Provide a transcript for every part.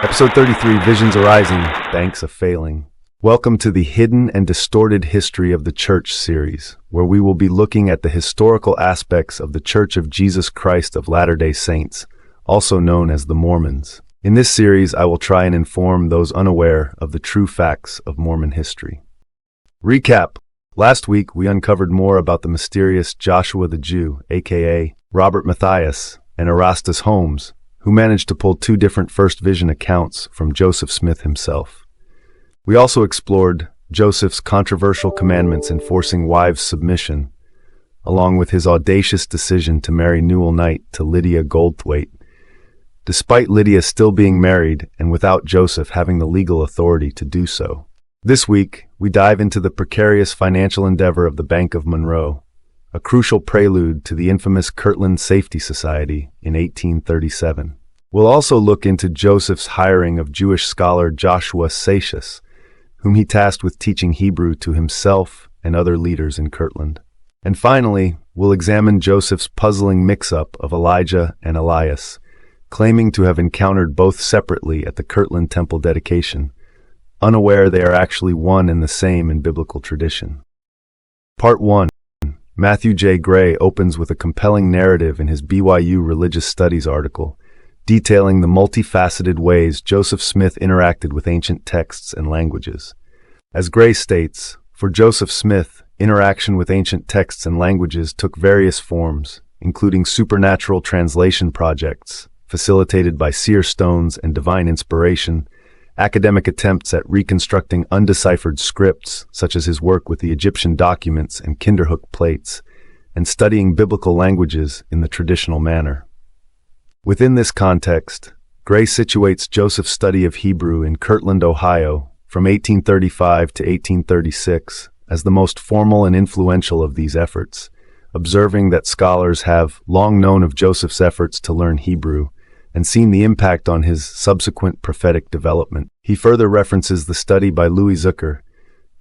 Episode 33, Visions Arising, Banks of Failing. Welcome to the Hidden and Distorted History of the Church series, where we will be looking at the historical aspects of the Church of Jesus Christ of Latter-day Saints, also known as the Mormons. In this series, I will try and inform those unaware of the true facts of Mormon history. Recap. Last week, we uncovered more about the mysterious Joshua the Jew, aka Robert Matthias, and Erastus Holmes, who managed to pull two different first vision accounts from Joseph Smith himself. We also explored Joseph's controversial commandments enforcing wives' submission, along with his audacious decision to marry Newell Knight to Lydia Goldthwaite, despite Lydia still being married and without Joseph having the legal authority to do so. This week, we dive into the precarious financial endeavor of the Bank of Monroe, a crucial prelude to the infamous Kirtland Safety Society in 1837. We'll also look into Joseph's hiring of Jewish scholar Joshua Seixas, whom he tasked with teaching Hebrew to himself and other leaders in Kirtland. And finally, we'll examine Joseph's puzzling mix-up of Elijah and Elias, claiming to have encountered both separately at the Kirtland Temple dedication, unaware they are actually one and the same in biblical tradition. Part 1. Matthew J. Gray opens with a compelling narrative in his BYU Religious Studies article, detailing the multifaceted ways Joseph Smith interacted with ancient texts and languages. As Gray states, for Joseph Smith, interaction with ancient texts and languages took various forms, including supernatural translation projects, facilitated by seer stones and divine inspiration, academic attempts at reconstructing undeciphered scripts, such as his work with the Egyptian documents and Kinderhook plates, and studying biblical languages in the traditional manner. Within this context, Gray situates Joseph's study of Hebrew in Kirtland, Ohio, from 1835 to 1836, as the most formal and influential of these efforts, observing that scholars have long known of Joseph's efforts to learn Hebrew and seen the impact on his subsequent prophetic development. He further references the study by Louis Zucker,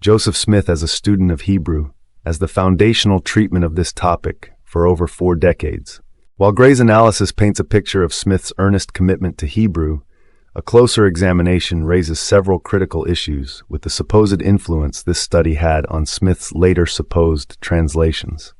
Joseph Smith as a student of Hebrew, as the foundational treatment of this topic for over 4 decades. While Gray's analysis paints a picture of Smith's earnest commitment to Hebrew, a closer examination raises several critical issues with the supposed influence this study had on Smith's later supposed translations.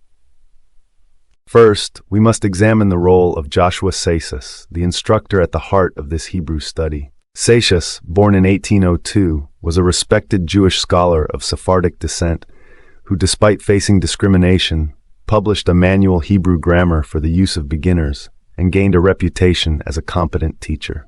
First, we must examine the role of Joshua Seixas, the instructor at the heart of this Hebrew study. Seixas, born in 1802, was a respected Jewish scholar of Sephardic descent who, despite facing discrimination, published a manual Hebrew grammar for the use of beginners and gained a reputation as a competent teacher.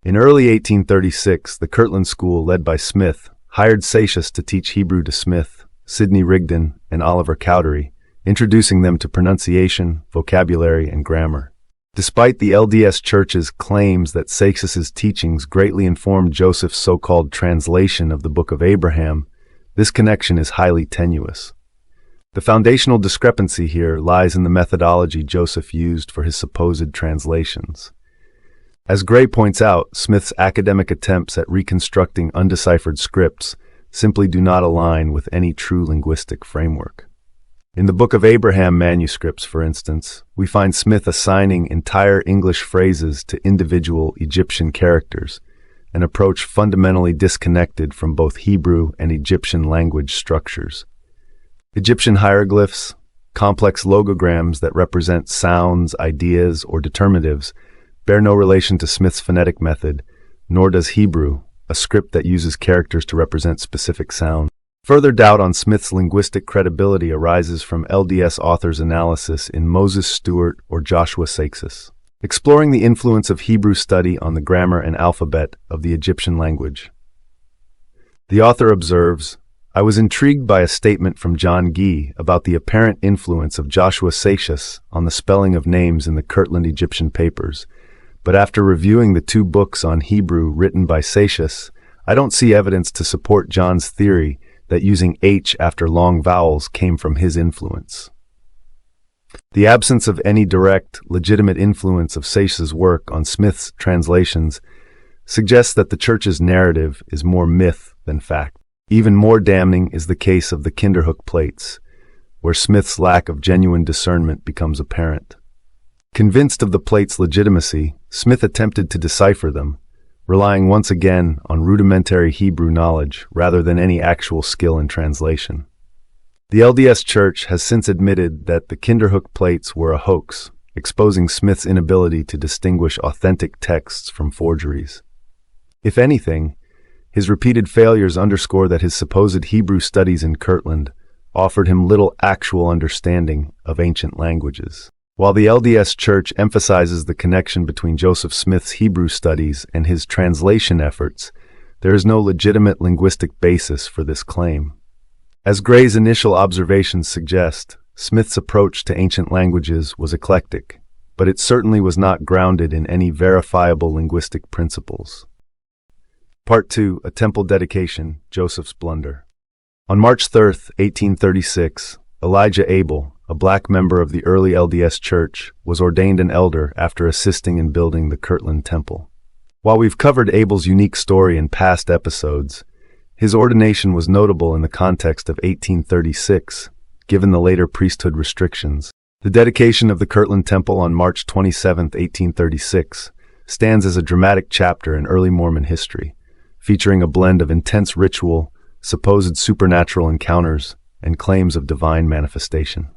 In early 1836, the Kirtland School, led by Smith, hired Seixas to teach Hebrew to Smith, Sidney Rigdon, and Oliver Cowdery, introducing them to pronunciation, vocabulary, and grammar. Despite the LDS Church's claims that Seixas's teachings greatly informed Joseph's so-called translation of the Book of Abraham, this connection is highly tenuous. The foundational discrepancy here lies in the methodology Joseph used for his supposed translations. As Gray points out, Smith's academic attempts at reconstructing undeciphered scripts simply do not align with any true linguistic framework. In the Book of Abraham manuscripts, for instance, we find Smith assigning entire English phrases to individual Egyptian characters, an approach fundamentally disconnected from both Hebrew and Egyptian language structures. Egyptian hieroglyphs, complex logograms that represent sounds, ideas, or determinatives, bear no relation to Smith's phonetic method, nor does Hebrew, a script that uses characters to represent specific sounds. Further doubt on Smith's linguistic credibility arises from LDS authors' analysis in Moses Stewart or Joshua Seixas, exploring the influence of Hebrew study on the grammar and alphabet of the Egyptian language. The author observes, "I was intrigued by a statement from John Gee about the apparent influence of Joshua Seixas on the spelling of names in the Kirtland Egyptian papers, but after reviewing the 2 books on Hebrew written by Seixas, I don't see evidence to support John's theory that using H after long vowels came from his influence." The absence of any direct, legitimate influence of Seixas' work on Smith's translations suggests that the Church's narrative is more myth than fact. Even more damning is the case of the Kinderhook plates, where Smith's lack of genuine discernment becomes apparent. Convinced of the plates' legitimacy, Smith attempted to decipher them, relying once again on rudimentary Hebrew knowledge rather than any actual skill in translation. The LDS Church has since admitted that the Kinderhook plates were a hoax, exposing Smith's inability to distinguish authentic texts from forgeries. If anything, his repeated failures underscore that his supposed Hebrew studies in Kirtland offered him little actual understanding of ancient languages. While the LDS Church emphasizes the connection between Joseph Smith's Hebrew studies and his translation efforts, there is no legitimate linguistic basis for this claim. As Gray's initial observations suggest, Smith's approach to ancient languages was eclectic, but it certainly was not grounded in any verifiable linguistic principles. Part 2, A Temple Dedication, Joseph's Blunder. On March 3, 1836, Elijah Abel, a black member of the early LDS Church, was ordained an elder after assisting in building the Kirtland Temple. While we've covered Abel's unique story in past episodes, his ordination was notable in the context of 1836, given the later priesthood restrictions. The dedication of the Kirtland Temple on March 27, 1836, stands as a dramatic chapter in early Mormon history, featuring a blend of intense ritual, supposed supernatural encounters, and claims of divine manifestation.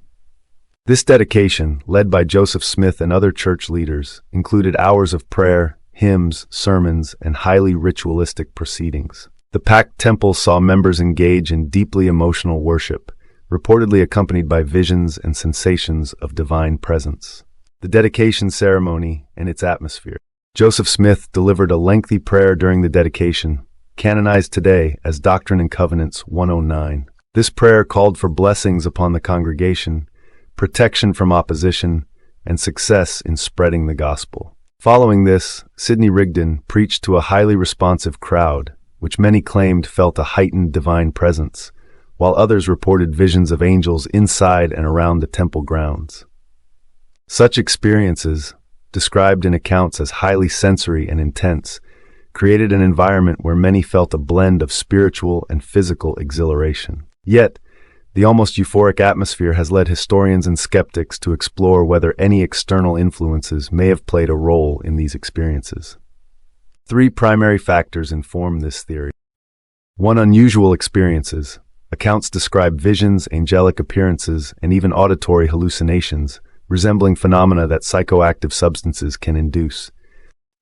This dedication, led by Joseph Smith and other church leaders, included hours of prayer, hymns, sermons, and highly ritualistic proceedings. The packed temple saw members engage in deeply emotional worship, reportedly accompanied by visions and sensations of divine presence. The dedication ceremony and its atmosphere. Joseph Smith delivered a lengthy prayer during the dedication, canonized today as Doctrine and Covenants 109. This prayer called for blessings upon the congregation, protection from opposition, and success in spreading the gospel. Following this, Sidney Rigdon preached to a highly responsive crowd, which many claimed felt a heightened divine presence, while others reported visions of angels inside and around the temple grounds. Such experiences, described in accounts as highly sensory and intense, created an environment where many felt a blend of spiritual and physical exhilaration. Yet, the almost euphoric atmosphere has led historians and skeptics to explore whether any external influences may have played a role in these experiences. 3 primary factors inform this theory. 1. Unusual experiences. Accounts describe visions, angelic appearances, and even auditory hallucinations, resembling phenomena that psychoactive substances can induce.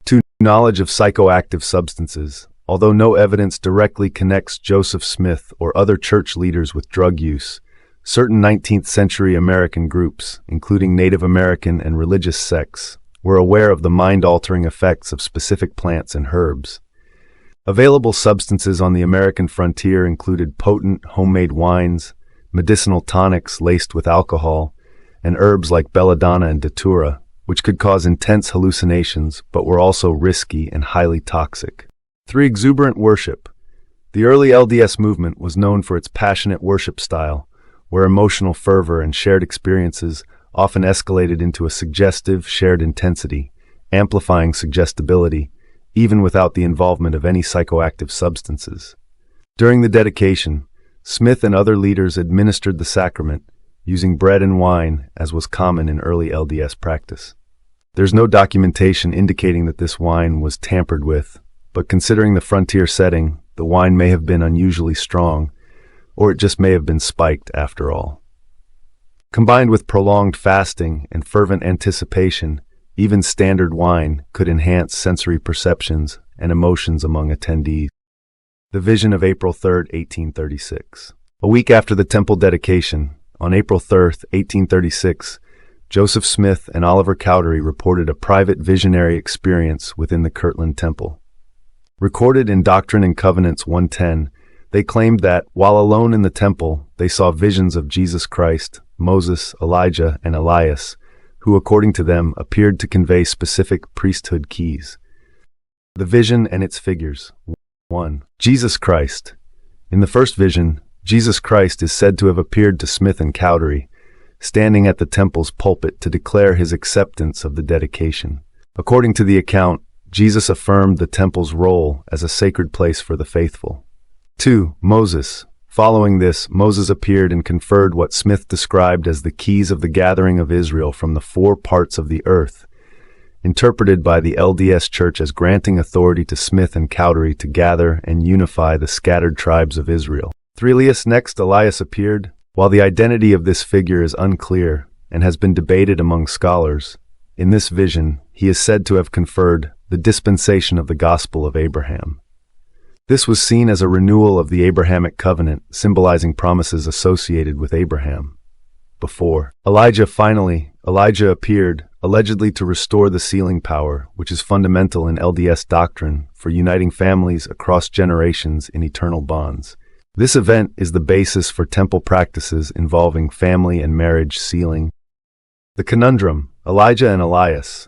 2. Knowledge of psychoactive substances. Although no evidence directly connects Joseph Smith or other church leaders with drug use, certain 19th-century American groups, including Native American and religious sects, were aware of the mind-altering effects of specific plants and herbs. Available substances on the American frontier included potent, homemade wines, medicinal tonics laced with alcohol, and herbs like belladonna and datura, which could cause intense hallucinations but were also risky and highly toxic. 3. Exuberant worship. The early LDS movement was known for its passionate worship style, where emotional fervor and shared experiences often escalated into a suggestive, shared intensity, amplifying suggestibility, even without the involvement of any psychoactive substances. During the dedication, Smith and other leaders administered the sacrament, using bread and wine, as was common in early LDS practice. There's no documentation indicating that this wine was tampered with, but considering the frontier setting, the wine may have been unusually strong, or it just may have been spiked after all. Combined with prolonged fasting and fervent anticipation, even standard wine could enhance sensory perceptions and emotions among attendees. The vision of April 3, 1836. A week after the temple dedication, on April 3, 1836, Joseph Smith and Oliver Cowdery reported a private visionary experience within the Kirtland Temple. Recorded in Doctrine and Covenants 110, they claimed that, while alone in the temple, they saw visions of Jesus Christ, Moses, Elijah, and Elias, who, according to them, appeared to convey specific priesthood keys. The vision and its figures. 1. Jesus Christ. In the first vision, Jesus Christ is said to have appeared to Smith and Cowdery, standing at the temple's pulpit to declare his acceptance of the dedication. According to the account, Jesus affirmed the temple's role as a sacred place for the faithful. 2. Moses. Following this, Moses appeared and conferred what Smith described as the keys of the gathering of Israel from the four parts of the earth, interpreted by the LDS Church as granting authority to Smith and Cowdery to gather and unify the scattered tribes of Israel. Next, Elias appeared. While the identity of this figure is unclear and has been debated among scholars, in this vision he is said to have conferred the dispensation of the gospel of Abraham. This was seen as a renewal of the Abrahamic covenant, symbolizing promises associated with Abraham. Before Elijah appeared, allegedly to restore the sealing power, which is fundamental in LDS doctrine for uniting families across generations in eternal bonds. This event is the basis for temple practices involving family and marriage sealing. The Conundrum, Elijah and Elias.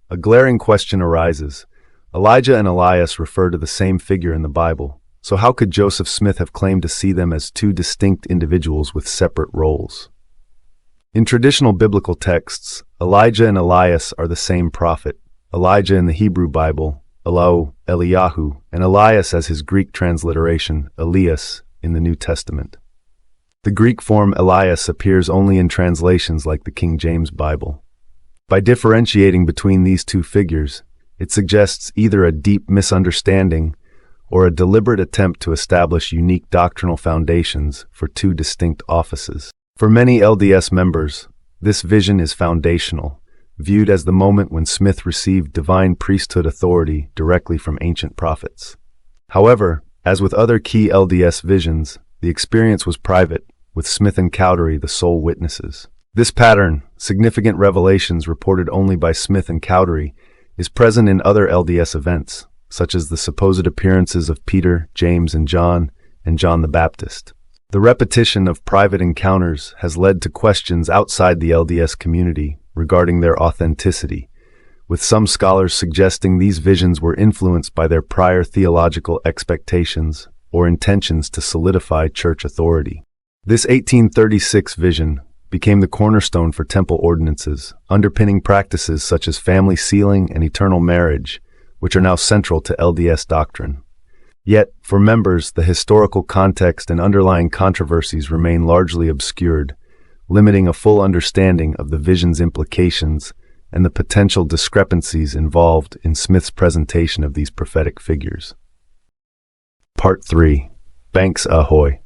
A glaring question arises. Elijah and Elias refer to the same figure in the Bible, so how could Joseph Smith have claimed to see them as two distinct individuals with separate roles? In traditional biblical texts, Elijah and Elias are the same prophet. Elijah in the Hebrew Bible, Eliyahu, and Elias as his Greek transliteration, Elias, in the New Testament. The Greek form Elias appears only in translations like the King James Bible. By differentiating between these two figures, it suggests either a deep misunderstanding or a deliberate attempt to establish unique doctrinal foundations for two distinct offices. For many LDS members, this vision is foundational, viewed as the moment when Smith received divine priesthood authority directly from ancient prophets. However, as with other key LDS visions, the experience was private, with Smith and Cowdery the sole witnesses. This pattern, significant revelations reported only by Smith and Cowdery, is present in other LDS events, such as the supposed appearances of Peter, James, and John the Baptist. The repetition of private encounters has led to questions outside the LDS community regarding their authenticity, with some scholars suggesting these visions were influenced by their prior theological expectations or intentions to solidify church authority. This 1836 vision became the cornerstone for temple ordinances, underpinning practices such as family sealing and eternal marriage, which are now central to LDS doctrine. Yet, for members, the historical context and underlying controversies remain largely obscured, limiting a full understanding of the vision's implications and the potential discrepancies involved in Smith's presentation of these prophetic figures. Part 3. Banks Ahoy.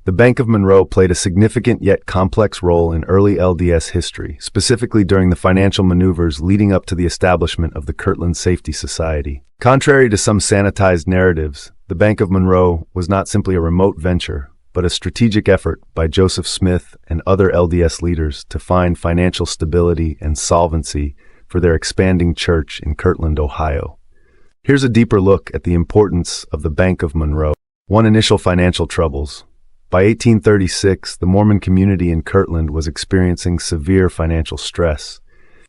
The Bank of Monroe played a significant yet complex role in early LDS history, specifically during the financial maneuvers leading up to the establishment of the Kirtland Safety Society. Contrary to some sanitized narratives, the Bank of Monroe was not simply a remote venture, but a strategic effort by Joseph Smith and other LDS leaders to find financial stability and solvency for their expanding church in Kirtland, Ohio. Here's a deeper look at the importance of the Bank of Monroe. 1. Initial financial troubles. By 1836, the Mormon community in Kirtland was experiencing severe financial stress.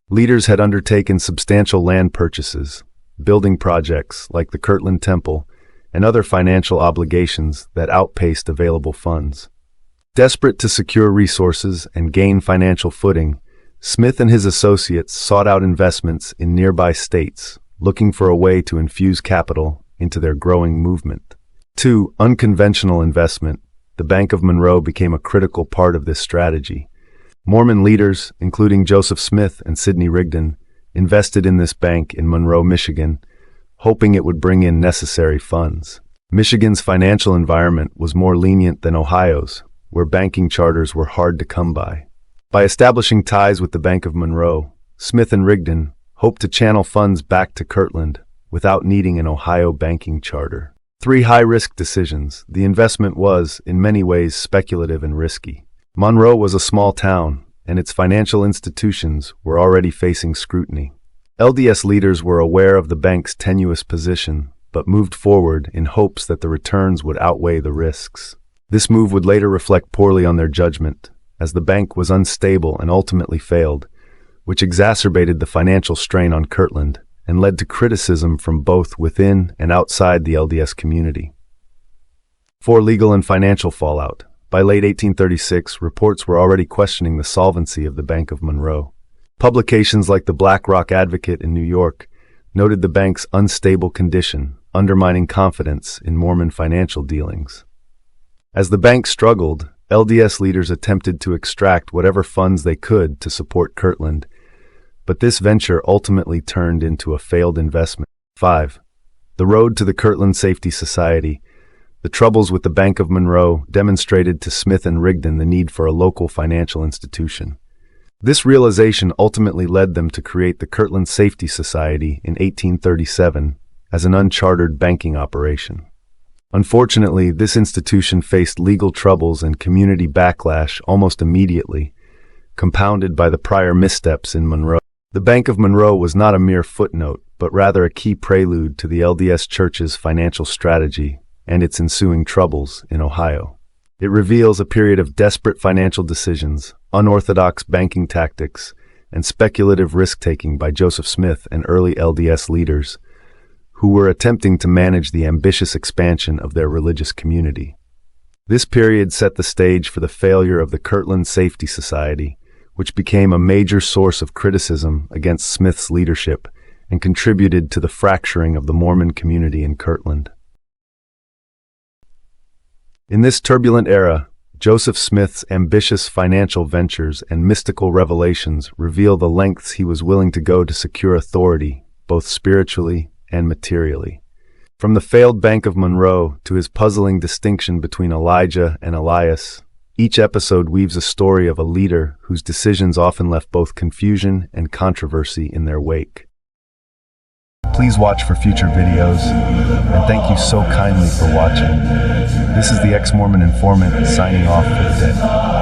Leaders had undertaken substantial land purchases, building projects like the Kirtland Temple, and other financial obligations that outpaced available funds. Desperate to secure resources and gain financial footing, Smith and his associates sought out investments in nearby states, looking for a way to infuse capital into their growing movement. 2. Unconventional investment. The Bank of Monroe became a critical part of this strategy. Mormon leaders, including Joseph Smith and Sidney Rigdon, invested in this bank in Monroe, Michigan, hoping it would bring in necessary funds. Michigan's financial environment was more lenient than Ohio's, where banking charters were hard to come by. By establishing ties with the Bank of Monroe, Smith and Rigdon hoped to channel funds back to Kirtland without needing an Ohio banking charter. 3. High-risk decisions. The investment was, in many ways, speculative and risky. Monroe was a small town, and its financial institutions were already facing scrutiny. LDS leaders were aware of the bank's tenuous position, but moved forward in hopes that the returns would outweigh the risks. This move would later reflect poorly on their judgment, as the bank was unstable and ultimately failed, which exacerbated the financial strain on Kirtland and led to criticism from both within and outside the LDS community. 4. Legal and financial fallout. By late 1836, reports were already questioning the solvency of the Bank of Monroe. Publications like the Black Rock Advocate in New York noted the bank's unstable condition, undermining confidence in Mormon financial dealings. As the bank struggled, LDS leaders attempted to extract whatever funds they could to support Kirtland, but this venture ultimately turned into a failed investment. 5. The road to the Kirtland Safety Society. The troubles with the Bank of Monroe demonstrated to Smith and Rigdon the need for a local financial institution. This realization ultimately led them to create the Kirtland Safety Society in 1837 as an unchartered banking operation. Unfortunately, this institution faced legal troubles and community backlash almost immediately, compounded by the prior missteps in Monroe. The Bank of Monroe was not a mere footnote, but rather a key prelude to the LDS Church's financial strategy and its ensuing troubles in Ohio. It reveals a period of desperate financial decisions, unorthodox banking tactics, and speculative risk-taking by Joseph Smith and early LDS leaders, who were attempting to manage the ambitious expansion of their religious community. This period set the stage for the failure of the Kirtland Safety Society, which became a major source of criticism against Smith's leadership and contributed to the fracturing of the Mormon community in Kirtland. In this turbulent era, Joseph Smith's ambitious financial ventures and mystical revelations reveal the lengths he was willing to go to secure authority, both spiritually and materially. From the failed Bank of Monroe to his puzzling distinction between Elijah and Elias, each episode weaves a story of a leader whose decisions often left both confusion and controversy in their wake. Please watch for future videos, and thank you so kindly for watching. This is the Ex-Mormon Informant signing off for the day.